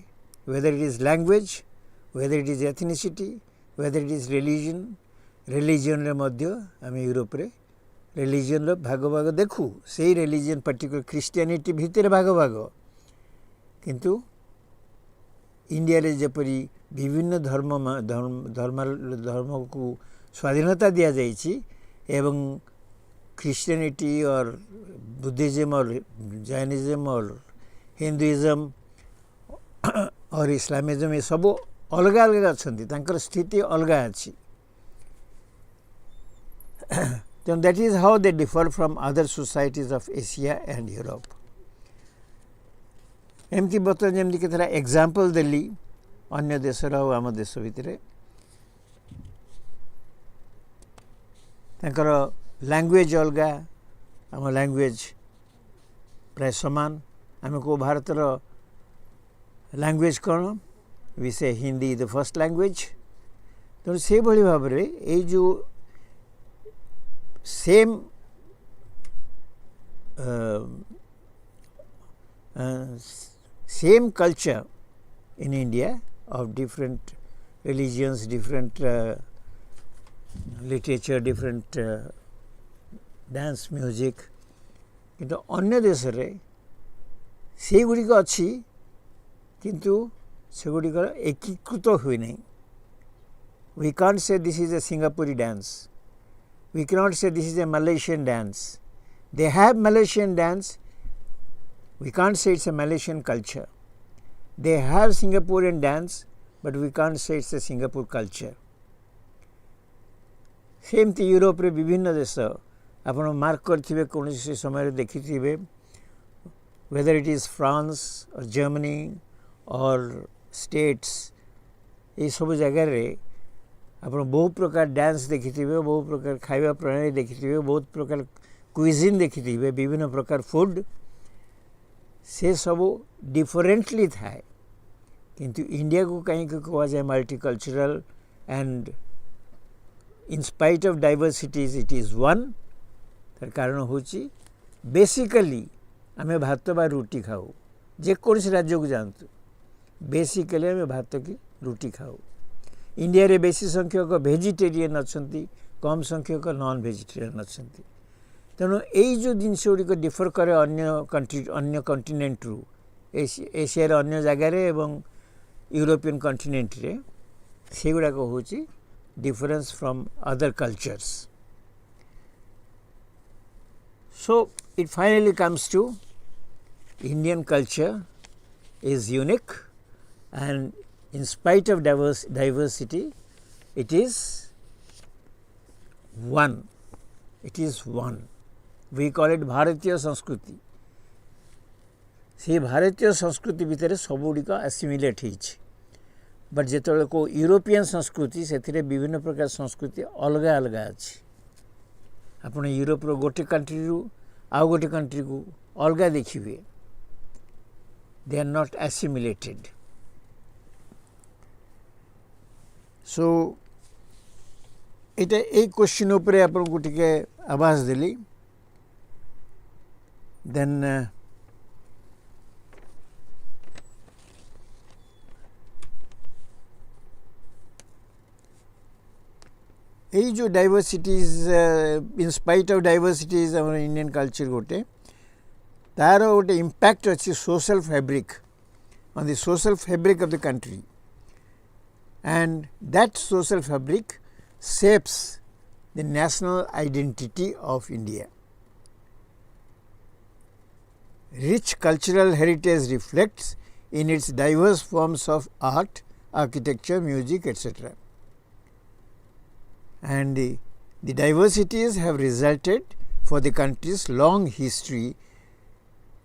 A: whether it is language whether it is ethnicity whether it is religion रे मध्य आम यूरोप रे रिलीजन रो भाग भाग देखू से रिलीजन पर्टिकुलर क्रिश्चियनिटी भितर भाग भाग किंतु इंडिया रे जपरी विभिन्न धर्म को स्वाधीनता दिया जाइछि एवं क्रिश्चियनिटी और बुद्धिज्म और जैनिज्म और हिंदुइज्म और इस्लामिज्म ये सब अलग अलग अच्छी तांकर स्थिति अलग अच्छी then that is how they differ from other societies of Asia and Europe. एमती बर्तमान जमी के थोड़ा एग्जांपल देली अन्य देशर और आम देश भितर तांकर लैंग्वेज अलग आम लैंग्वेज प्राय समान आम को भारतर लैंग्वेज कौन वी से हिंदी द फर्स्ट लैंग्वेज तो से भली भाव में ये जो same same culture in India of different religions, different literature, different dance, music. किंतु अन्य देश रे से गुड़ी को अच्छी किंतु से गुड़ी को एकीकृत हुई नहीं. We can't say this is a Singapore dance. We cannot say this is a Malaysian dance. They have Malaysian dance. We can't say it's a Malaysian culture. They have Singaporean dance, but we can't say it's a Singapore culture. Same thing Europe रे विभिन्न देश आपण mark करथिबे कोनोसी समय रे देखिथिबे whether it is France or Germany or states ये सब जगह रे आपण बहुत प्रकार डांस देखिथिबे बहुत प्रकार खाइबा प्रणाली देखिथिबे बहुत प्रकार क्विजिन देखिथिबे विभिन्न प्रकार फूड से सब डिफरेंटली थाए किंतु इंडिया को कहीं कहा जाए multicultural and in spite of diversities it is one तार कारण होची बेसिकली आमे भात बा रुटी खाऊ जे कोनसी राज्य को जानतु बेसिकली आमे भात की रुटी खाऊ इंडिया रे बेसी संख्यक वेजिटेरियन अच्छंती कम संख्यक नॉन वेजिटेरियन अच्छंती तेणु यही जो जिनस गुड़िक डिफर करे अन्य कंटिनेंट रु एशिया अन्य जगार एवं यूरोपियन कंटिनेंट रे से गुड़ाक हूँ difference from other cultures. So it finally comes to Indian culture is unique and in spite of diversity it is one. It is one. We call it भारतीय संस्कृति. से भारतीय संस्कृति भितर सब गुड़िक एसिमिलेट होइछि बट जेतबेले को यूरोपियन संस्कृति से विभिन्न प्रकार संस्कृति अलग अलग अछि. आपण यूरोप रो गोटे कंट्री रु आउ गोटे कंट्री को अलग देखिबे दे आर नॉट एसिमिलेटेड. सो एटा एक क्वेश्चन उपरे आपन को टिके आवाज देली देन ये जो diversities in spite of diversities हमर इंडियन कल्चर गोटे तार गोटे इम्पैक्ट अच्छी social fabric on the social fabric of the country. And that social fabric shapes the national identity of India. Rich cultural heritage reflects in its diverse forms of art, architecture, music, etc. And the diversities have resulted for the country's long history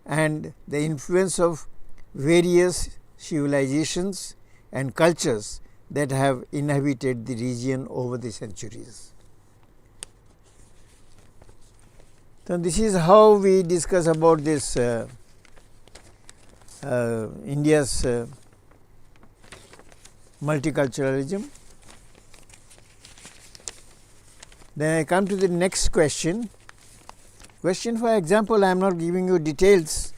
A: and the influence of various civilizations and cultures that have inhabited the region over the centuries. So this is how we discuss about this India's multiculturalism. Then I come to the next question. Question, for example, I am not giving you details.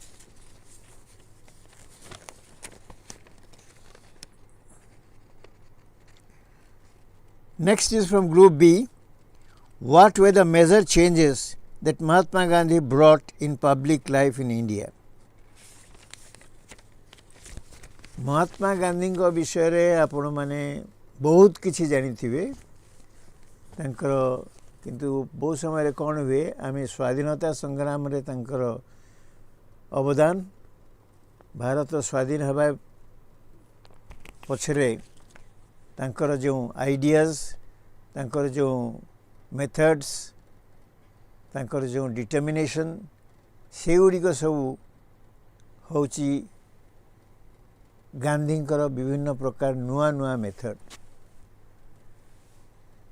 A: Next is from group B. What were the major changes that Mahatma Gandhi brought in public life in India? Mahatma Gandhi को विषय रे आपण माने बहुत किछि जानिथिबे तांकर किंतु बहुत समय रे कोन हुए आमे स्वाधीनता संग्राम रे तांकर अवदान भारत स्वाधीन हबा पछरे तांकर जो आइडियाज तांकर जो मेथड्स तांकर जो डिटर्मिनेशन से गुडी को सब होची गांधी विभिन्न प्रकार नुआ नुआ मेथड.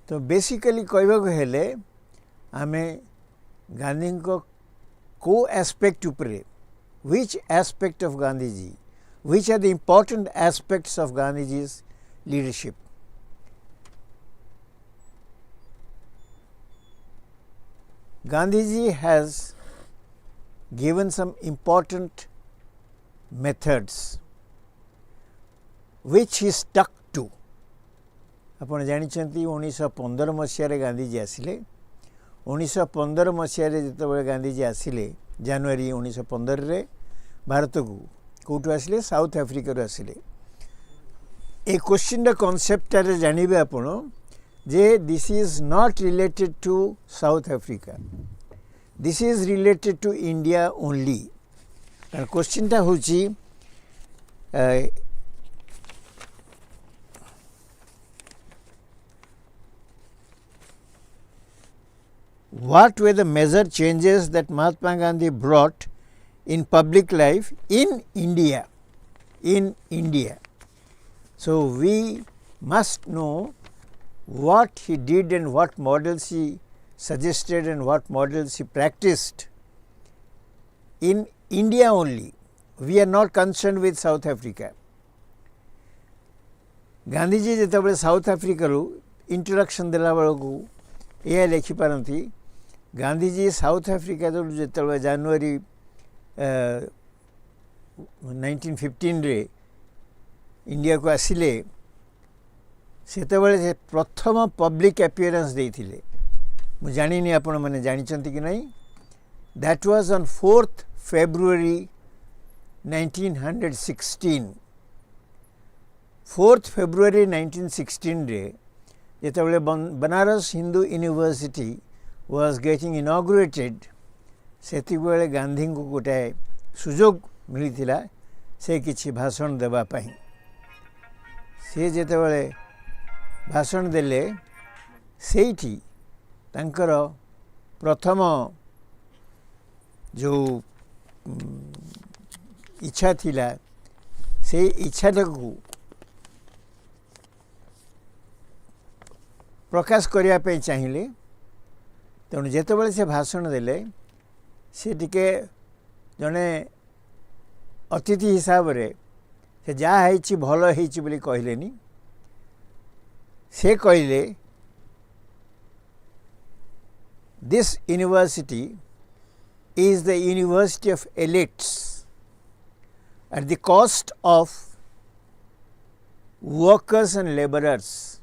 A: तो बेसिकली कहबा को हेले आमे गांधी को एस्पेक्ट उपरे which aspect of Gandhiji, which are the important aspects of Gandhiji's leadership. Gandhiji has given some important methods which he stuck to. आपण जानिछंती 1915 मसिया रे गांधीजी आसिले. 1915 मसिया रे जेतेबेले गांधीजी आसिले जनवरी 1915 रे भारत को कोठु आसिले साउथ अफ्रीका रे आसिले. ए क्वेश्चन द कांसेप्ट रे जानिबे आपण जे this is not related to South Africa, this is related to India only. Question ता होची what were the major changes that Mahatma Gandhi brought in public life in India? In India. So we must know what he did and what models he suggested and what models he practiced in India only. We are not concerned with South Africa. Gandhi ji जेतबे South Africa रू introduction देला बेलकू ये लिखि पारंती Gandhi ji South Africa तो जेतबे जनवरी 1915 रे इंडिया को आसिले सेतबेले से प्रथम पब्लिक अपीयरेंस देथिले. मु जानिनी आपण माने जानिचंती कि नहीं. That was on 4th February 1916. 4th February 1916 रे जेतबेले Banaras Hindu University was getting inaugurated, सेतिबेले गांधी को गोटे सुजोग मिलिथिला से किछि भाषण देबा पई. से जेतबेले भाषण देले सेठी तांकर प्रथम जो इच्छा थिला से इच्छाटा को प्रकाश करिया पे चाहिए. तेणु जेतबेले से भाषण देले से टिके जने अतिथि हिसाब रे से जा हेछि भलो हेछि बोली कहलेनी. से कहले this university is the university of elites at the cost of workers and laborers.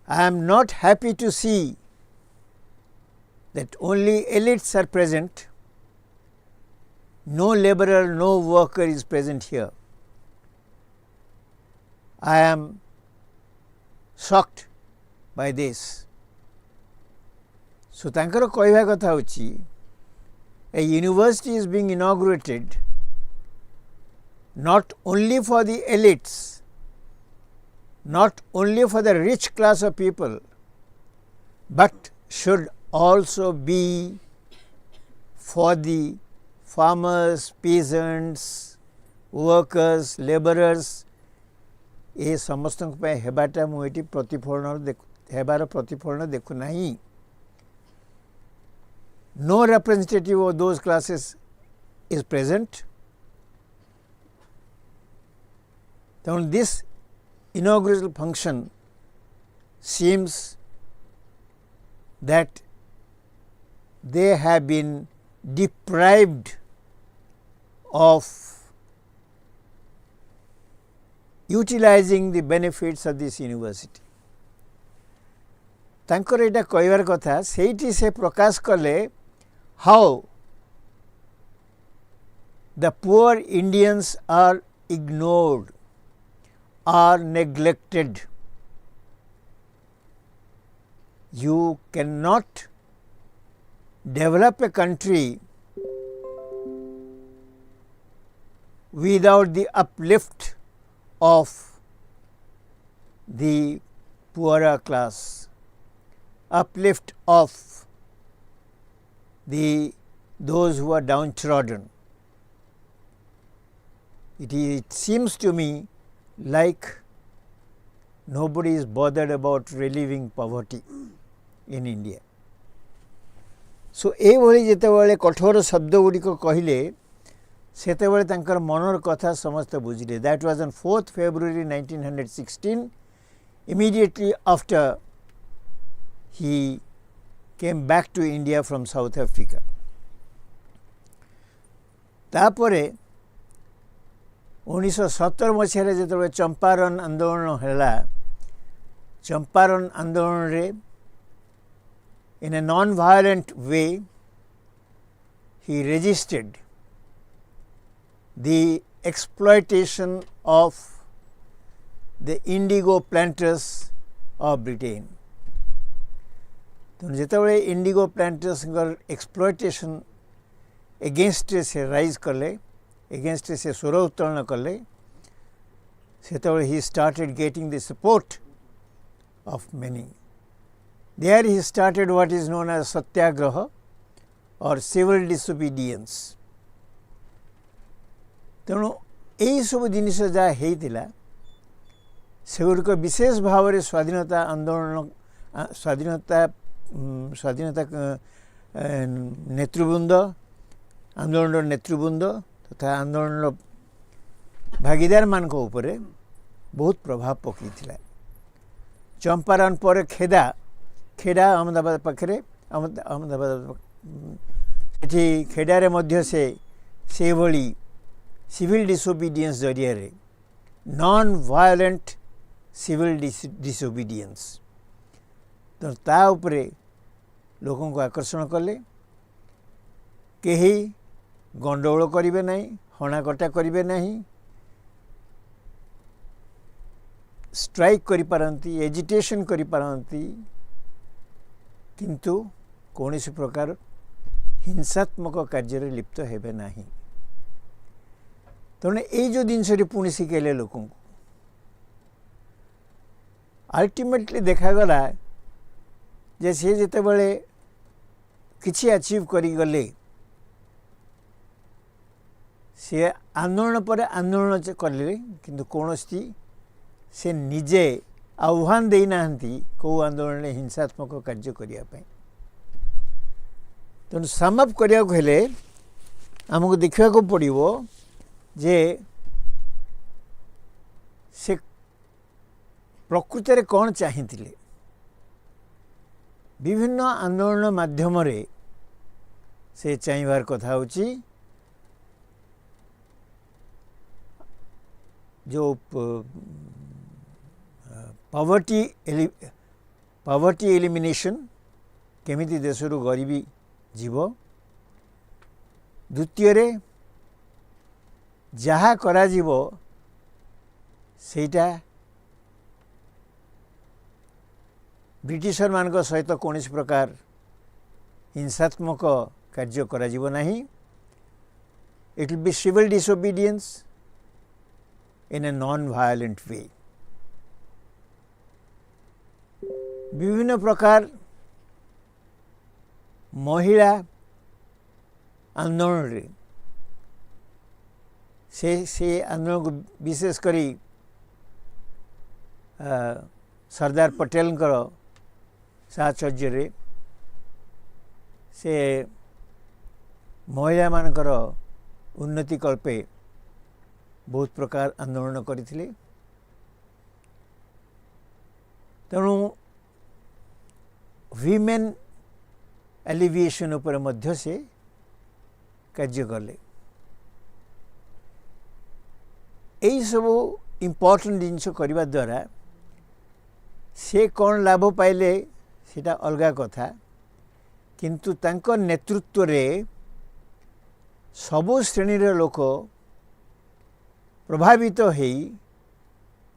A: I am not happy to see that only elites are present, no laborer, no worker is present here. I am shocked by this. So तांकर कहवा कथा होची a university is being inaugurated not only for the elites, not only for the rich class of people, but should also be for the farmers, peasants, workers, laborers. ए समस्त हेबाटा मुझे प्रतिफलन हेबार प्रतिफलन देखु नहीं. No representative of those classes is present. then this inaugural function seems that they have been deprived of utilizing the benefits of this university. तांकर एटा कहबार कथा सेठी से प्रकाश कले how the poor Indians are ignored, are neglected. You cannot develop a country without the uplift of the poorer class, uplift of those who are downtrodden. It seems to me like nobody is bothered about relieving poverty in India. So एभली जेतेबेले कठोर शब्द गुड़िक कहले सेतेबेले तांकर मनर कथा समस्त बुझिले. That was on 4th February 1916, immediately after he came back to India from South Africa. तापरे 1917 मसीह जेतेबेले चंपारण आंदोलन हैला, चंपारण आंदोलन रे in a non-violent way he resisted the exploitation of the indigo planters of Britain. तो जेतेबेले इंडिगो प्लांटर्स एक्सप्लॉयटेशन एगेंस्ट से rise कले, against से स्वर उत्तोलन कले, सेतेबेले he started getting the support of many. There he started what is known as satyagraha or civil disobedience. तेणु यही सब जिनिस जहाँ होता सेगुड़िक विशेष भाव में स्वाधीनता आंदोलन स्वाधीनता नेतृवृंद आंदोलन नेतृवृंद तथा आंदोलन भागीदार मान उपरे बहुत प्रभाव पकई चंपारण पर खेदा खेड़ा अहमदाबाद पाखे अहमदाबाद सेठी खेड़ारे मध्य से भली सिविल डिसोबीडियंस जरिया रे नॉन वायलेंट सिविल डिसोबीडियंस तो ता उपरे लोगों को आकर्षण कले कहीं गंडगोल करेंगे नहीं, हणाकटा करेंगे नहीं, स्ट्राइक करि पारंती, एजिटेशन करि पारंती, किंतु कौनसी प्रकार हिंसात्मक कार्य लिप्त हेबे नहीं. तेणु ये जो जिनस पुणी शिखेले लोक अल्टीमेटली देखागला जे सी जिते बड़े किसी अचीव करी गले सी आंदोलन पर आंदोलन कले किंतु कौन से निजे आह्वान देना कौ आंदोलन हिंसात्मक कार्य करने. तेणु समअप करने आमको देखा पड़ो जे से प्रकृत में कौन चाहिए. विभिन्न आंदोलन माध्यम से चाहिए कथा होची जो पॉवर्टी एलिमिनेशन केमिति देशरू गरीबी जीव, द्वितीय रे जहा करा जीवो सेटा ब्रिटिशर मान सहित कौन प्रकार हिंसात्मक कार्य करा जीवो नहीं. It will be civil disobedience in a non violent way. विभिन्न प्रकार महिला आंदोलन रे से आंदोलन को विशेष करी सरदार पटेल साहचर्य रे से महिला मानकर उन्नति कल्पे बहुत प्रकार आंदोलन करथिले. तेणु वीमेन एलिविएशन उपर मध्य से कार्य कले यही सब इम्पोर्टेंट जिनस करने द्वारा से कौन लाभ पाइले सेटा अलगा कथा किंतु तांको नेतृत्व रे सबु श्रेणीर लोक प्रभावित होई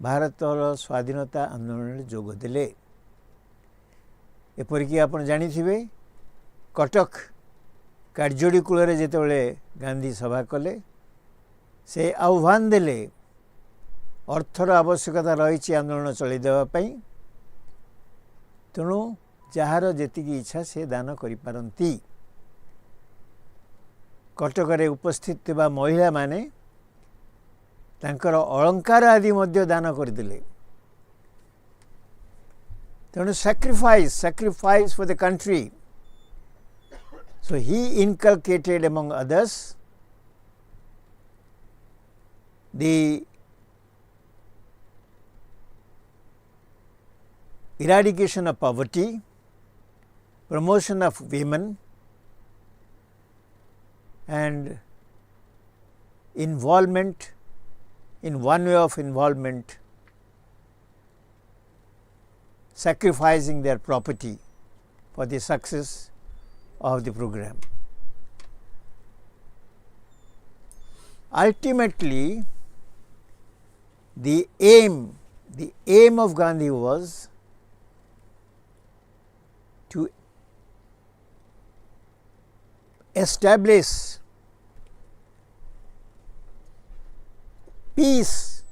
A: भारतर स्वाधीनता आंदोलन जोग देले एपरिक आप जानिथिबे कटक कार्जोड़ी कूल जिते गांधी सभा कले से आह्वान देले अर्थर आवश्यकता रही आंदोलन चलाई देवाई तेणु जार जेतिकी इच्छा से दान करि पारंती कटक उपस्थित थिबा महिला माने तांकर अलंकार आदि मध्य दान करदेले तेणु sacrifice for the country. So he inculcated among others the eradication of poverty, promotion of women, and involvement in one way of involvement, sacrificing their property for the success of the program. Ultimately, the aim of Gandhi was to establish peace.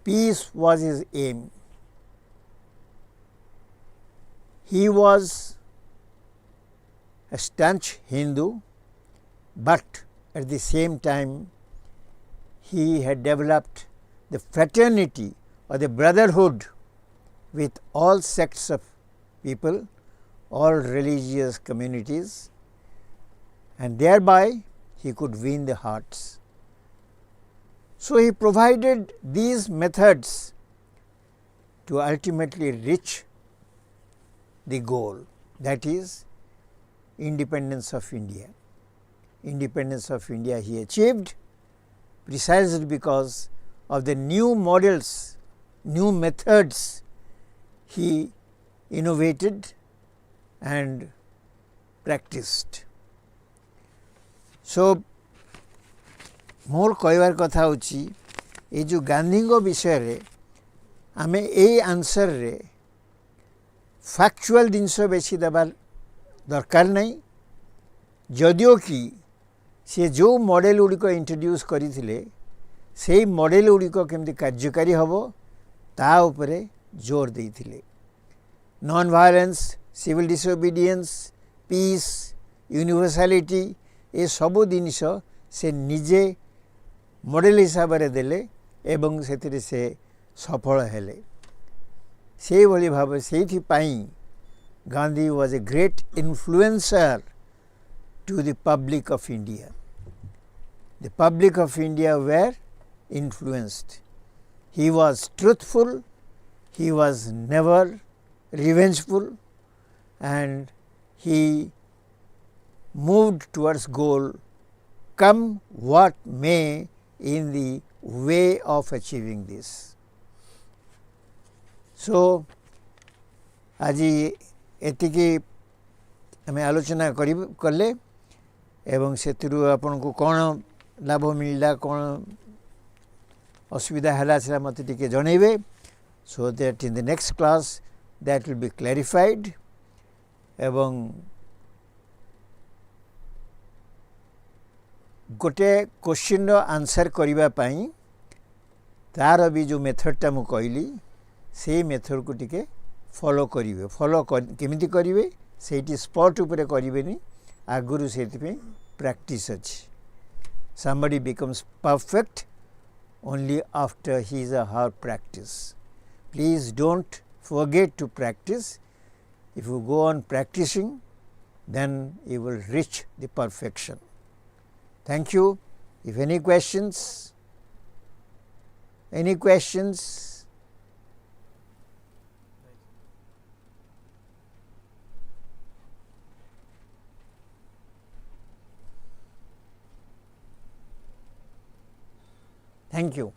A: Peace was his aim. He was a staunch Hindu, but at the same time he had developed the fraternity or the brotherhood with all sects of people, all religious communities, and thereby he could win the hearts. So he provided these methods to ultimately reach the goal, that is independence of India. Independence of India he achieved precisely because of the new models, new methods he innovated and practiced. So मोर कहवार कथा होची ये जो गांधी विषय रे आमे A answer रे factual जिनस बेसी दबार दरकार नहीं जदियो कि से जो मॉडल गुड़िक इंट्रोड्यूस करथिले से मॉडल गुड़िक केमती कार्यकारी हबो ता उपरे जोर देथिले non violence civil disobedience peace universality ए सबु जिनिस से निजे मॉडल हिसाब से देले एवं से सफल हेले से भली भाव से Gandhi was a great influencer to the public of India. The public of India were influenced. He was truthful, he was never revengeful, and he moved towards goal come what may in the way of achieving this. So आज एतिकी आम आलोचना कले एवं से आपन को कौन लाभ मिलला कौन असुविधा है से मत टिके जनइबे so that in the next class that will be clarified एवं गोटे क्वेश्चन आंसर करबा पई तार भी जो मेथडटा मु कहली से मेथड को टिके फॉलो करिवे. फॉलो केमिति करिवे सेठी स्पॉट ऊपर करिवेनी आगुरु सेति पे प्रैक्टिस अछि. somebody becomes perfect only after his or her practice. Please don't forget to practice. If you go on practicing, then you will reach the perfection. Thank you. If any questions. Any questions? Thank you.